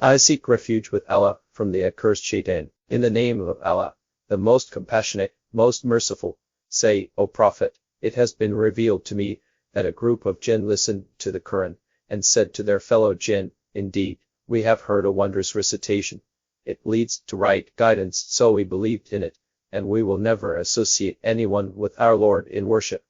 I seek refuge with Allah from the accursed shaitan. In the name of Allah, the most compassionate, most merciful. Say, O Prophet, it has been revealed to me that a group of jinn listened to the Quran and said to their fellow jinn, indeed, we have heard a wondrous recitation. It leads to right guidance, so we believed in it, and we will never associate anyone with our Lord in worship.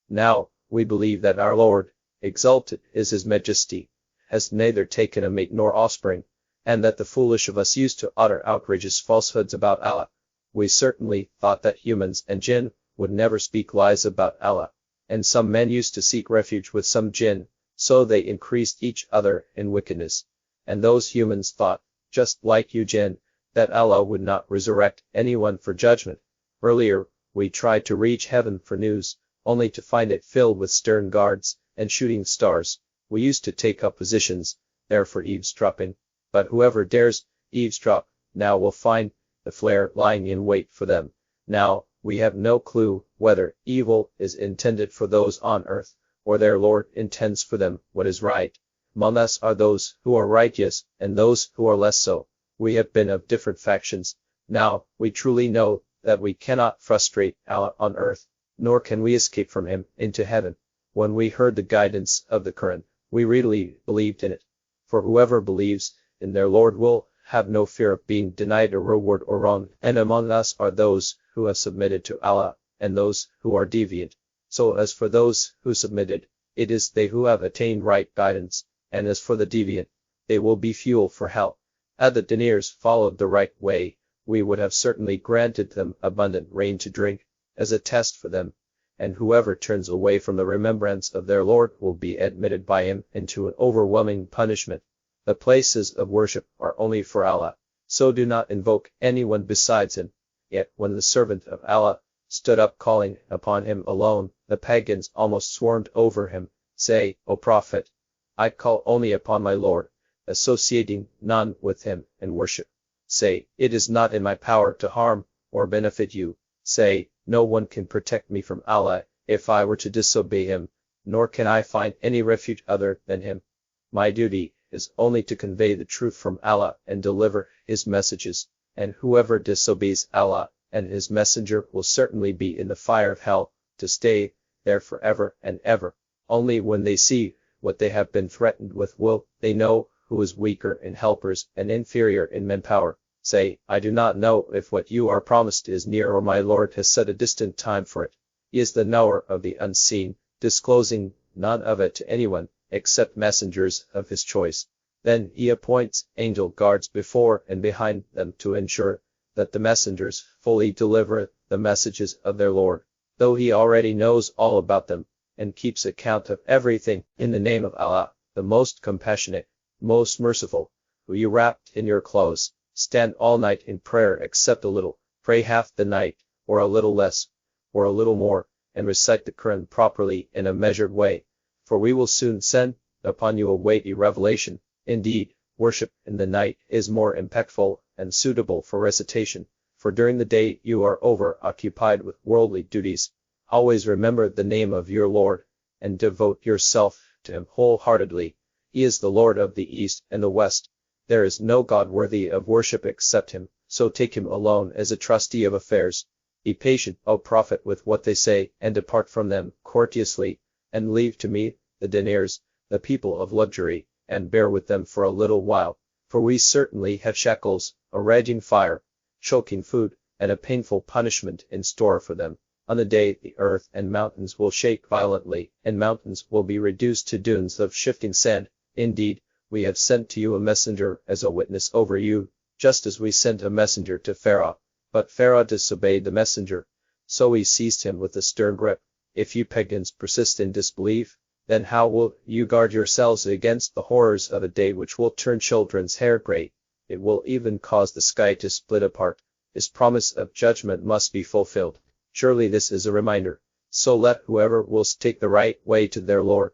Now, we believe that our Lord, exalted is His Majesty, has neither taken a mate nor offspring, and that the foolish of us used to utter outrageous falsehoods about Allah. We certainly thought that humans and jinn would never speak lies about Allah, and some men used to seek refuge with some jinn, so they increased each other in wickedness. And those humans thought, just like you jinn, that Allah would not resurrect anyone for judgment. Earlier, we tried to reach heaven for news, only to find it filled with stern guards and shooting stars. We used to take up positions there for eavesdropping, but whoever dares eavesdrop now will find the flare lying in wait for them. Now, we have no clue whether evil is intended for those on earth, or their Lord intends for them what is right. Among us are those who are righteous, and those who are less so. We have been of different factions. Now, we truly know that we cannot frustrate Allah on earth, nor can we escape from Him into heaven. When we heard the guidance of the Quran, we really believed in it. For whoever believes in their Lord will have no fear of being denied a reward or wrong. And among us are those who have submitted to Allah, and those who are deviant. So as for those who submitted, it is they who have attained right guidance, and as for the deviant, they will be fuel for hell. Had the deniers followed the right way, we would have certainly granted them abundant rain to drink, as a test for them. And whoever turns away from the remembrance of their Lord will be admitted by Him into an overwhelming punishment. The places of worship are only for Allah, so do not invoke anyone besides Him. Yet when the servant of Allah stood up calling upon Him alone, the pagans almost swarmed over him. Say, O Prophet, I call only upon my Lord, associating none with Him in worship. Say, it is not in my power to harm or benefit you. Say, no one can protect me from Allah if I were to disobey Him, nor can I find any refuge other than Him. My duty is only to convey the truth from Allah and deliver His messages, and whoever disobeys Allah and His messenger will certainly be in the fire of hell, to stay there forever and ever. Only when they see what they have been threatened with will they know who is weaker in helpers and inferior in manpower. Say, I do not know if what you are promised is near, or my Lord has set a distant time for it. He is the knower of the unseen, disclosing none of it to anyone, except messengers of His choice. Then He appoints angel guards before and behind them to ensure that the messengers fully deliver the messages of their Lord, though He already knows all about them, and keeps account of everything. In the name of Allah, the most compassionate, most merciful, who you wrapped in your clothes, stand all night in prayer except a little, pray half the night, or a little less, or a little more, and recite the Quran properly in a measured way. For we will soon send upon you a weighty revelation. Indeed, worship in the night is more impactful and suitable for recitation, for during the day you are over-occupied with worldly duties. Always remember the name of your Lord, and devote yourself to Him wholeheartedly. He is the Lord of the East and the West. There is no God worthy of worship except Him, so take Him alone as a trustee of affairs. Be patient, O Prophet, with what they say, and depart from them courteously, and leave to me the deniers, the people of luxury, and bear with them for a little while. For we certainly have shackles, a raging fire, choking food, and a painful punishment in store for them. On the day the earth and mountains will shake violently, and mountains will be reduced to dunes of shifting sand. Indeed, we have sent to you a messenger as a witness over you, just as we sent a messenger to Pharaoh. But Pharaoh disobeyed the messenger, so we seized him with a stern grip. If you pagans persist in disbelief, then how will you guard yourselves against the horrors of a day which will turn children's hair gray? It will even cause the sky to split apart. His promise of judgment must be fulfilled. Surely this is a reminder. So let whoever will take the right way to their Lord.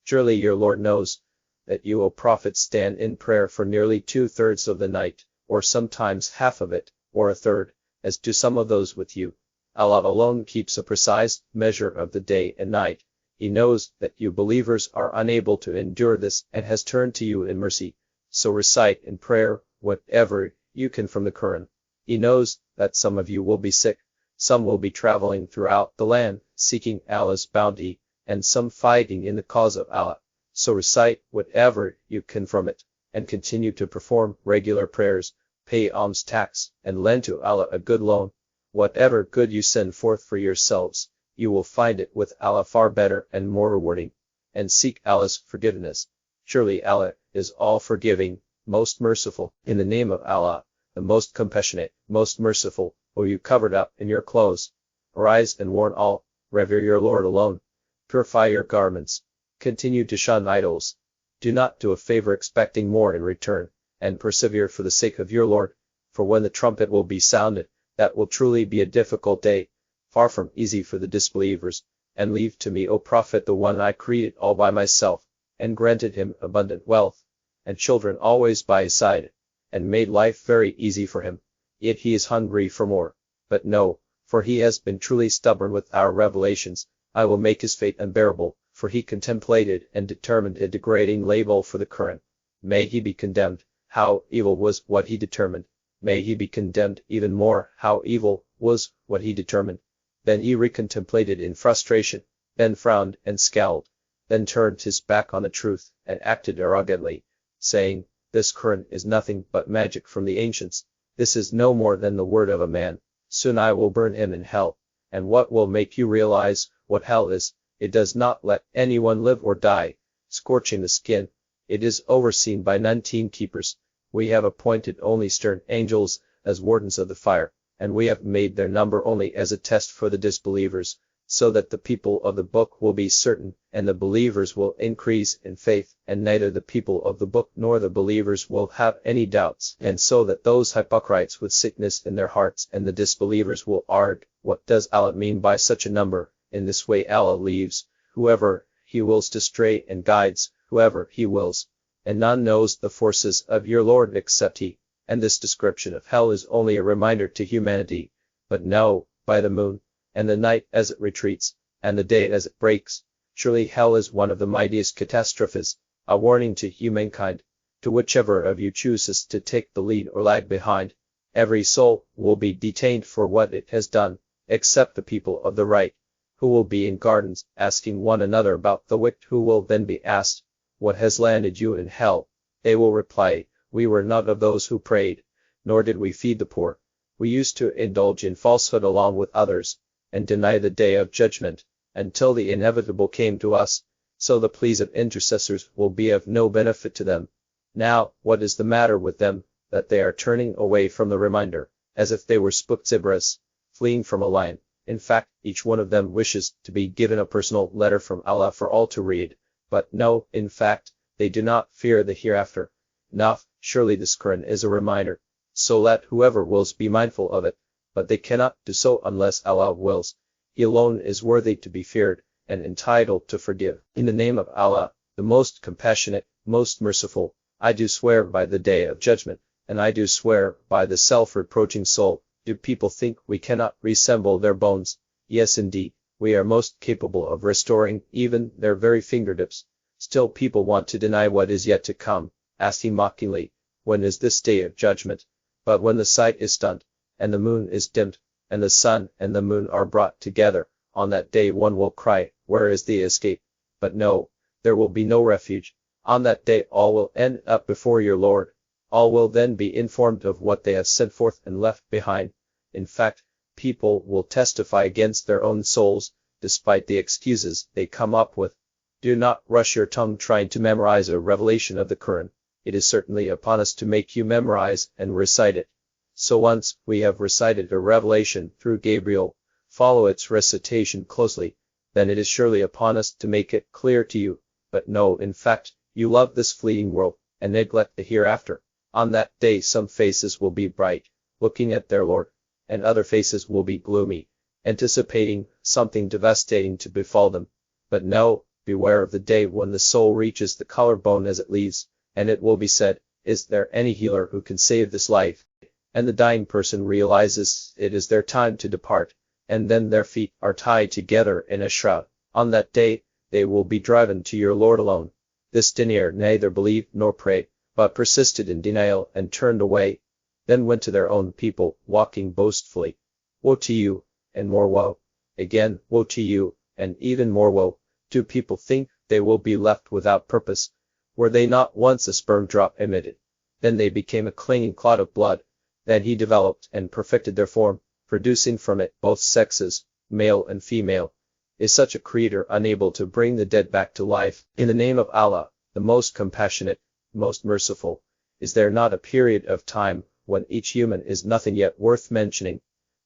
Surely your Lord knows that you, O Prophet, stand in prayer for nearly 2/3 of the night, or sometimes half of it, or a third, as do some of those with you. Allah alone keeps a precise measure of the day and night. He knows that you believers are unable to endure this, and has turned to you in mercy. So recite in prayer whatever you can from the Quran. He knows that some of you will be sick, some will be traveling throughout the land, seeking Allah's bounty, and some fighting in the cause of Allah. So recite whatever you can from it, and continue to perform regular prayers, pay alms tax, and lend to Allah a good loan. Whatever good you send forth for yourselves, you will find it with Allah far better and more rewarding. And seek Allah's forgiveness. Surely Allah is all forgiving, most merciful. In the name of Allah, the most compassionate, most merciful, O you covered up in your clothes, arise and warn all, revere your Lord alone. Purify your garments. Continue to shun idols. Do not do a favor expecting more in return, and persevere for the sake of your Lord. For when the trumpet will be sounded, that will truly be a difficult day, far from easy for the disbelievers. And leave to me, O Prophet, the one I created all by myself, and granted him abundant wealth, and children always by his side, and made life very easy for him. Yet he is hungry for more. But no, for he has been truly stubborn with our revelations. I will make his fate unbearable, for he contemplated and determined a degrading label for the Quran. May he be condemned. How evil was what he determined. May he be condemned even more. How evil was what he determined. Then he recontemplated in frustration, then frowned and scowled, then turned his back on the truth, and acted arrogantly, saying, This Quran is nothing but magic from the ancients. This is no more than the word of a man. Soon I will burn him in hell. And what will make you realize what hell is? It does not let anyone live or die, scorching the skin. It is overseen by 19 keepers. We have appointed only stern angels as wardens of the fire, and we have made their number only as a test for the disbelievers, so that the people of the book will be certain, and the believers will increase in faith, and neither the people of the book nor the believers will have any doubts, and so that those hypocrites with sickness in their hearts and the disbelievers will argue, what does Allah mean by such a number? In this way Allah leaves whoever he wills to stray and guides whoever he wills, and none knows the forces of your Lord except he. And this description of hell is only a reminder to humanity. But no, by the moon, and the night as it retreats, and the day as it breaks, surely hell is one of the mightiest catastrophes, a warning to humankind. To whichever of you chooses to take the lead or lag behind, every soul will be detained for what it has done, except the people of the right, who will be in gardens, asking one another about the wicked, who will then be asked, What has landed you in hell? They will reply, We were not of those who prayed, nor did we feed the poor. We used to indulge in falsehood along with others, and deny the day of judgment, until the inevitable came to us. So the pleas of intercessors will be of no benefit to them. Now, what is the matter with them, that they are turning away from the reminder, as if they were spooked zebras, fleeing from a lion? In fact, each one of them wishes to be given a personal letter from Allah for all to read. But no, in fact, they do not fear the hereafter. No, surely this Quran is a reminder. So let whoever wills be mindful of it, but they cannot do so unless Allah wills. He alone is worthy to be feared, and entitled to forgive. In the name of Allah, the most compassionate, most merciful, I do swear by the day of judgment, and I do swear by the self-reproaching soul. Do people think we cannot reassemble their bones? Yes indeed, we are most capable of restoring even their very fingertips. Still people want to deny what is yet to come, asking mockingly, When is this day of judgment? But when the sight is stunned, and the moon is dimmed, and the sun and the moon are brought together, on that day one will cry, Where is the escape? But no, there will be no refuge. On that day all will end up before your Lord. All will then be informed of what they have sent forth and left behind. In fact, people will testify against their own souls, despite the excuses they come up with. Do not rush your tongue trying to memorize a revelation of the Quran. It is certainly upon us to make you memorize and recite it. So once we have recited a revelation through Gabriel, follow its recitation closely, then it is surely upon us to make it clear to you. But no, in fact, you love this fleeting world, and neglect the hereafter. On that day some faces will be bright, looking at their Lord, and other faces will be gloomy, anticipating something devastating to befall them. But no, beware of the day when the soul reaches the collarbone as it leaves, and it will be said, Is there any healer who can save this life? And the dying person realizes it is their time to depart, and then their feet are tied together in a shroud. On that day, they will be driven to your Lord alone. This denier neither believe nor pray, but persisted in denial and turned away, then went to their own people, walking boastfully. Woe to you, and more woe. Again, woe to you, and even more woe. Do people think they will be left without purpose? Were they not once a sperm drop emitted? Then they became a clinging clot of blood. Then he developed and perfected their form, producing from it both sexes, male and female. Is such a creator unable to bring the dead back to life? In the name of Allah, the most compassionate, most merciful, is there not a period of time when each human is nothing yet worth mentioning?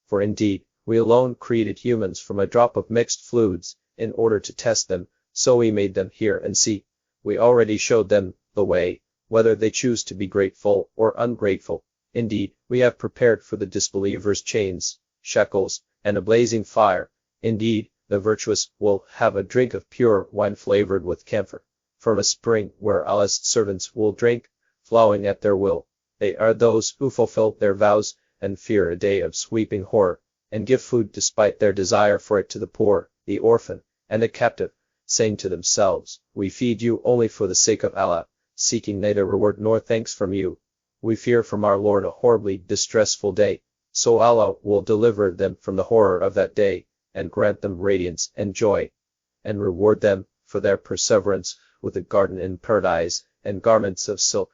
For indeed, we alone created humans from a drop of mixed fluids, in order to test them, so we made them hear and see. We already showed them the way, whether they choose to be grateful or ungrateful. Indeed, we have prepared for the disbelievers chains, shackles, and a blazing fire. Indeed, the virtuous will have a drink of pure wine flavored with camphor, from a spring where Allah's servants will drink, flowing at their will. They are those who fulfill their vows, and fear a day of sweeping horror, and give food despite their desire for it to the poor, the orphan, and the captive, saying to themselves, we feed you only for the sake of Allah, seeking neither reward nor thanks from you. We fear from our Lord a horribly distressful day, so Allah will deliver them from the horror of that day, and grant them radiance and joy, and reward them for their perseverance with a garden in paradise, and garments of silk.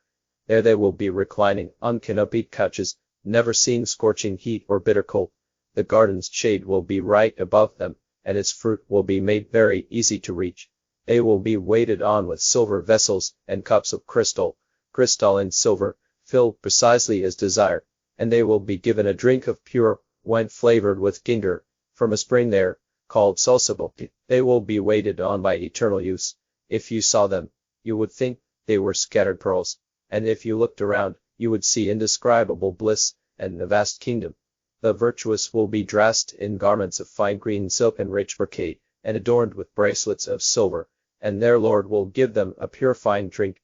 There they will be reclining on canopied couches, never seeing scorching heat or bitter cold. The garden's shade will be right above them, and its fruit will be made very easy to reach. They will be waited on with silver vessels and cups of crystalline silver, filled precisely as desired, and they will be given a drink of pure wine flavored with ginger, from a spring there, called Salsabil. They will be waited on by eternal use. If you saw them, you would think they were scattered pearls, and if you looked around, you would see indescribable bliss, and a vast kingdom. The virtuous will be dressed in garments of fine green silk and rich brocade, and adorned with bracelets of silver, and their Lord will give them a purifying drink,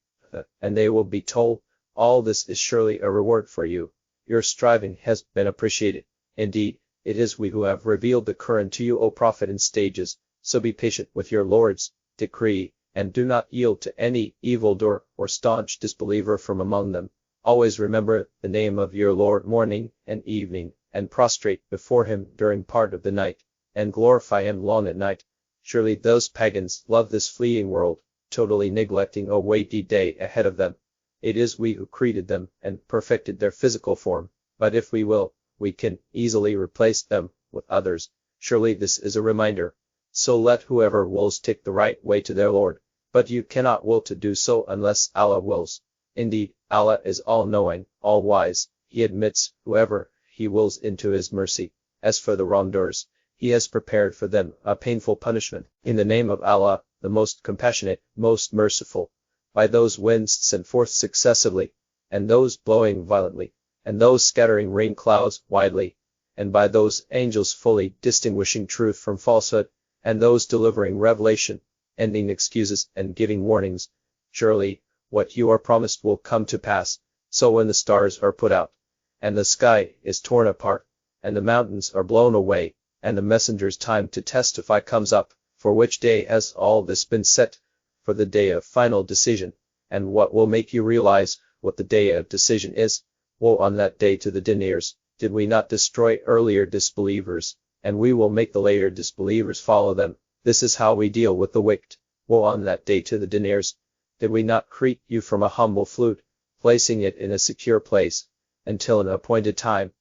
and they will be told, all this is surely a reward for you. Your striving has been appreciated. Indeed, it is we who have revealed the Quran to you, O Prophet, in stages, so be patient with your Lord's decree, and do not yield to any evildoer or staunch disbeliever from among them. Always remember the name of your Lord morning and evening, and prostrate before him during part of the night, and glorify him long at night. Surely those pagans love this fleeting world, totally neglecting a weighty day ahead of them. It is we who created them and perfected their physical form, but if we will, we can easily replace them with others. Surely this is a reminder. So let whoever wills take the right way to their Lord, but you cannot will to do so unless Allah wills. Indeed, Allah is all-knowing, all-wise. He admits whoever He wills into His mercy. As for the wrongdoers, He has prepared for them a painful punishment. In the name of Allah, the most compassionate, most merciful. By those winds sent forth successively, and those blowing violently, and those scattering rain clouds widely, and by those angels fully distinguishing truth from falsehood, and those delivering revelation, ending excuses and giving warnings. Surely, what you are promised will come to pass. So when the stars are put out, and the sky is torn apart, and the mountains are blown away, and the messenger's time to testify comes up, for which day has all this been set? For the day of final decision. And what will make you realize what the day of decision is? Woe on that day to the deniers. Did we not destroy earlier disbelievers, and we will make the later disbelievers follow them? This is how we deal with the wicked. Woe on that day to the deniers. Did we not create you from a humble flute, placing it in a secure place, until an appointed time?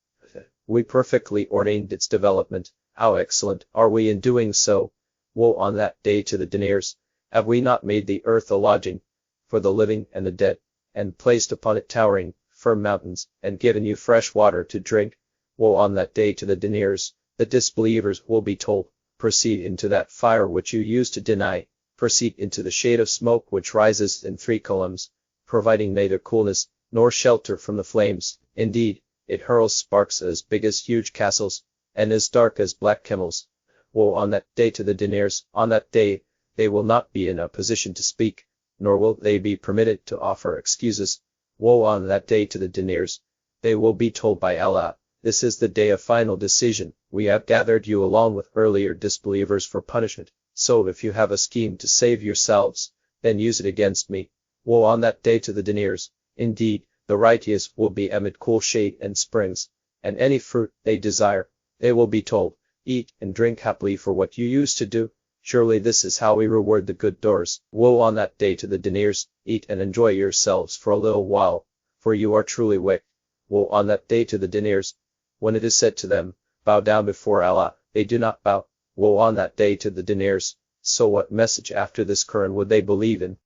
We perfectly ordained its development. How excellent are we in doing so? Woe on that day to the deniers. Have we not made the earth a lodging for the living and the dead, and placed upon it towering, firm mountains, and given you fresh water to drink? Woe on that day to the deniers. The disbelievers will be told, proceed into that fire which you used to deny, proceed into the shade of smoke which rises in 3 columns, providing neither coolness nor shelter from the flames. Indeed, it hurls sparks as big as huge castles, and as dark as black camels. Woe on that day to the deniers. On that day, they will not be in a position to speak, nor will they be permitted to offer excuses. Woe on that day to the deniers. They will be told by Allah, this is the day of final decision. We have gathered you along with earlier disbelievers for punishment. So if you have a scheme to save yourselves, then use it against me. Woe on that day to the deniers. Indeed, the righteous will be amid cool shade and springs, and any fruit they desire, they will be told, eat and drink happily for what you used to do. Surely this is how we reward the good doers. Woe on that day to the deniers, eat and enjoy yourselves for a little while, for you are truly wicked. Woe on that day to the deniers, when it is said to them, bow down before Allah, they do not bow. Woe on that day to the deniers. So what message after this Quran would they believe in?